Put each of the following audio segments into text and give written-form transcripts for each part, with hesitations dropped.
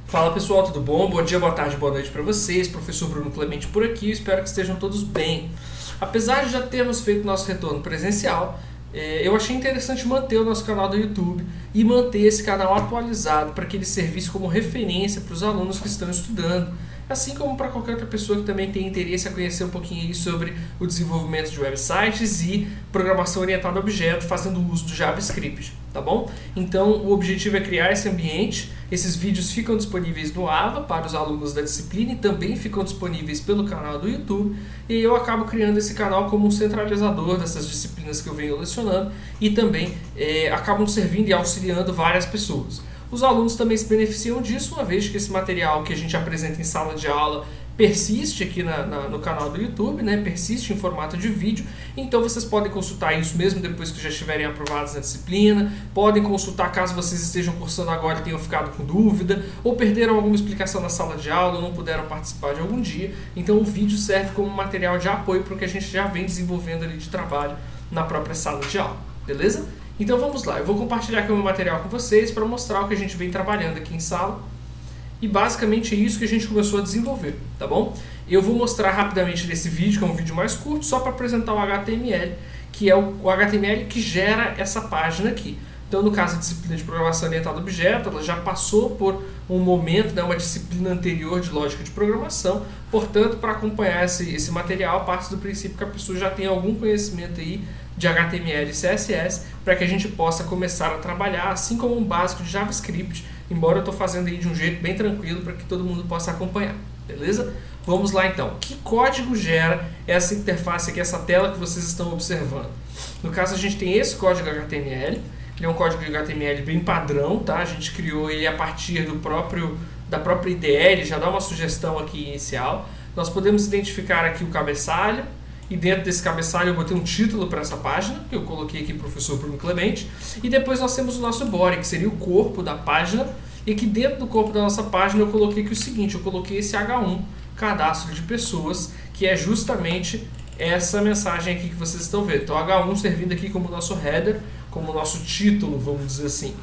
Fala pessoal, tudo bom? Bom dia, boa tarde, boa noite para vocês. Professor Bruno Clemente por aqui, espero que estejam todos bem. Apesar de já termos feito nosso retorno presencial, eu achei interessante manter o nosso canal do YouTube e manter esse canal atualizado para que ele servisse como referência para os alunos que estão estudando, assim como para qualquer outra pessoa que também tem interesse a conhecer um pouquinho aí sobre o desenvolvimento de websites e programação orientada a objeto fazendo uso do JavaScript, tá bom? Então o objetivo é criar esse ambiente. Esses vídeos ficam disponíveis no AVA para os alunos da disciplina e também ficam disponíveis pelo canal do YouTube, e eu acabo criando esse canal como um centralizador dessas disciplinas que eu venho lecionando e também acabam servindo e auxiliando várias pessoas. Os alunos também se beneficiam disso, uma vez que esse material que a gente apresenta em sala de aula persiste aqui no canal do YouTube, né? Persiste em formato de vídeo, então vocês podem consultar isso mesmo depois que já estiverem aprovados na disciplina, podem consultar caso vocês estejam cursando agora e tenham ficado com dúvida, ou perderam alguma explicação na sala de aula, ou não puderam participar de algum dia, então o vídeo serve como material de apoio para o que a gente já vem desenvolvendo ali de trabalho na própria sala de aula, beleza? Então vamos lá, eu vou compartilhar aqui o meu material com vocês para mostrar o que a gente vem trabalhando aqui em sala. E basicamente é isso que a gente começou a desenvolver, tá bom? Eu vou mostrar rapidamente nesse vídeo, que é um vídeo mais curto, só para apresentar o HTML, que é o HTML que gera essa página aqui. Então, no caso da disciplina de programação orientada a objeto, ela já passou por um momento, né, uma disciplina anterior de lógica de programação. Portanto, para acompanhar esse material, parte do princípio que a pessoa já tem algum conhecimento aí de HTML e CSS, para que a gente possa começar a trabalhar, assim como um básico de JavaScript, embora eu estou fazendo aí de um jeito bem tranquilo para que todo mundo possa acompanhar, beleza? Vamos lá então. Que código gera essa interface aqui, essa tela que vocês estão observando? No caso, a gente tem esse código HTML. Ele é um código de HTML bem padrão, tá? A gente criou ele a partir da própria IDE, ele já dá uma sugestão aqui inicial. Nós podemos identificar aqui o cabeçalho, e dentro desse cabeçalho eu botei um título para essa página, que eu coloquei aqui Professor Bruno Clemente, e depois nós temos o nosso body, que seria o corpo da página, e aqui dentro do corpo da nossa página eu coloquei aqui o seguinte, eu coloquei esse H1, cadastro de pessoas, que é justamente essa mensagem aqui que vocês estão vendo. Então H1 servindo aqui como nosso header, como nosso título, vamos dizer assim.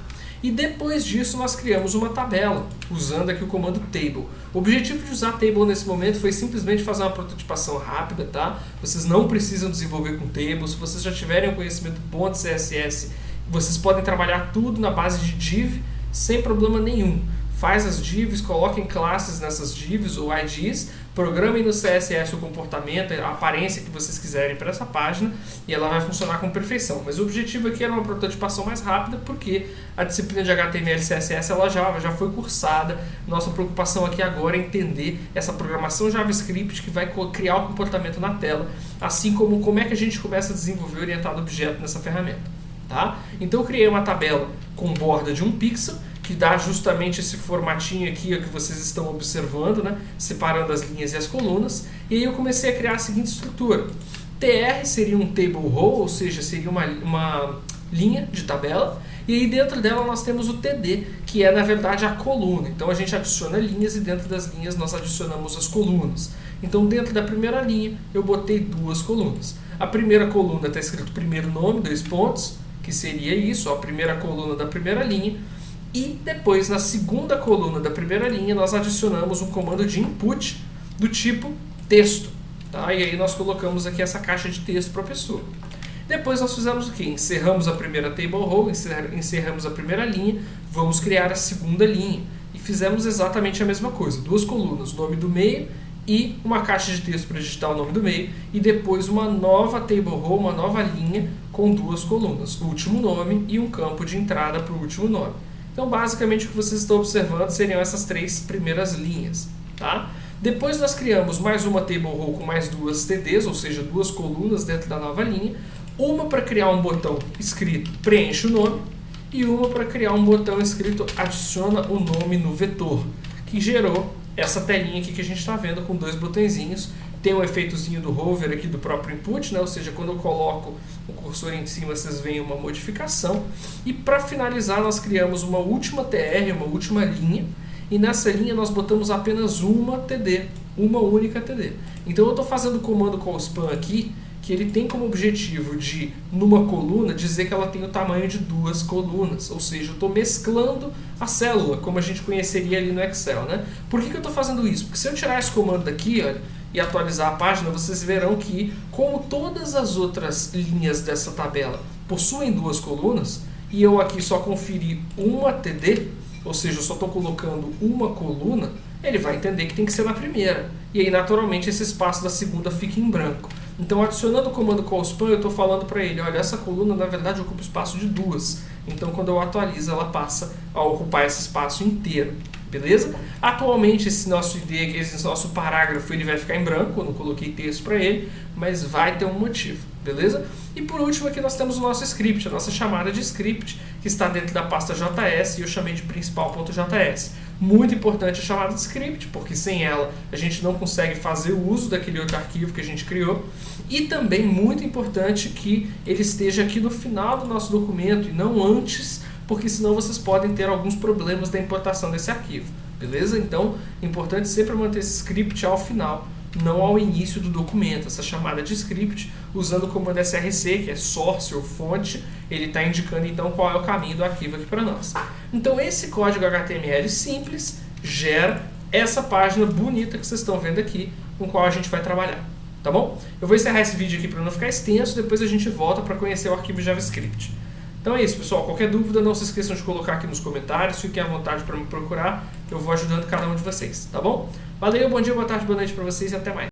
E depois disso nós criamos uma tabela, usando aqui o comando table. O objetivo de usar table nesse momento foi simplesmente fazer uma prototipação rápida, tá? Vocês não precisam desenvolver com table. Se vocês já tiverem um conhecimento bom de CSS, vocês podem trabalhar tudo na base de div sem problema nenhum. Faz as divs, coloquem classes nessas divs ou IDs, programem no CSS o comportamento, a aparência que vocês quiserem para essa página e ela vai funcionar com perfeição. Mas o objetivo aqui era uma prototipação mais rápida porque a disciplina de HTML e CSS ela já foi cursada. Nossa preocupação aqui agora é entender essa programação JavaScript que vai criar o comportamento na tela, assim como é que a gente começa a desenvolver orientado a objeto nessa ferramenta. Tá? Então eu criei uma tabela com borda de 1 pixel, que dá justamente esse formatinho aqui que vocês estão observando, né? Separando as linhas e as colunas. E aí eu comecei a criar a seguinte estrutura. TR seria um table row, ou seja, seria uma linha de tabela. E aí dentro dela nós temos o TD, que é na verdade a coluna. Então a gente adiciona linhas e dentro das linhas nós adicionamos as colunas. Então dentro da primeira linha eu botei 2 colunas. A primeira coluna está escrito primeiro nome, 2 pontos, que seria isso, a primeira coluna da primeira linha. E depois, na segunda coluna da primeira linha, nós adicionamos um comando de input do tipo texto. Tá? E aí nós colocamos aqui essa caixa de texto para a pessoa. Depois nós fizemos o quê? Encerramos a primeira table row, encerramos a primeira linha, vamos criar a segunda linha. E fizemos exatamente a mesma coisa. 2 colunas, nome do meio e uma caixa de texto para digitar o nome do meio. E depois uma nova table row, uma nova linha com 2 colunas. O último nome e um campo de entrada para o último nome. Então, basicamente, o que vocês estão observando seriam essas 3 primeiras linhas. Tá? Depois nós criamos mais uma table row com mais 2 TDs, ou seja, 2 colunas dentro da nova linha. Uma para criar um botão escrito preenche o nome e uma para criar um botão escrito adiciona o nome no vetor, que gerou essa telinha aqui que a gente está vendo com 2 botõezinhos. Tem um efeitozinho do hover aqui do próprio input, né? Ou seja, quando eu coloco o cursor em cima, vocês veem uma modificação. E para finalizar, nós criamos uma última TR, uma última linha. E nessa linha nós botamos apenas uma TD, uma única TD. Então eu estou fazendo o comando callspan aqui, que ele tem como objetivo de, numa coluna, dizer que ela tem o tamanho de 2 colunas, ou seja, eu estou mesclando a célula, como a gente conheceria ali no Excel, né? Por que eu estou fazendo isso? Porque se eu tirar esse comando daqui, olha, e atualizar a página, vocês verão que, como todas as outras linhas dessa tabela possuem 2 colunas, e eu aqui só conferi uma TD, ou seja, eu só estou colocando uma coluna, ele vai entender que tem que ser na primeira. E aí, naturalmente, esse espaço da segunda fica em branco. Então, adicionando o comando callSpan, eu estou falando para ele, olha, essa coluna, na verdade, ocupa espaço de 2. Então, quando eu atualizo, ela passa a ocupar esse espaço inteiro. Beleza? Atualmente, esse nosso ID, esse nosso parágrafo, ele vai ficar em branco, eu não coloquei texto para ele, mas vai ter um motivo. Beleza? E por último, aqui nós temos o nosso script, a nossa chamada de script, que está dentro da pasta JS, e eu chamei de principal.js. Muito importante a chamada de script, porque sem ela a gente não consegue fazer o uso daquele outro arquivo que a gente criou. E também muito importante que ele esteja aqui no final do nosso documento e não antes, porque senão vocês podem ter alguns problemas da importação desse arquivo. Beleza? Então, é importante sempre manter esse script ao final, não ao início do documento. Essa chamada de script, usando o comando src, que é source ou fonte, ele está indicando então qual é o caminho do arquivo aqui para nós. Então esse código HTML simples gera essa página bonita que vocês estão vendo aqui, com a qual a gente vai trabalhar. Tá bom? Eu vou encerrar esse vídeo aqui para não ficar extenso, depois a gente volta para conhecer o arquivo JavaScript. Então é isso, pessoal. Qualquer dúvida, não se esqueçam de colocar aqui nos comentários. Fiquem à vontade para me procurar. Eu vou ajudando cada um de vocês, tá bom? Valeu, bom dia, boa tarde, boa noite para vocês e até mais.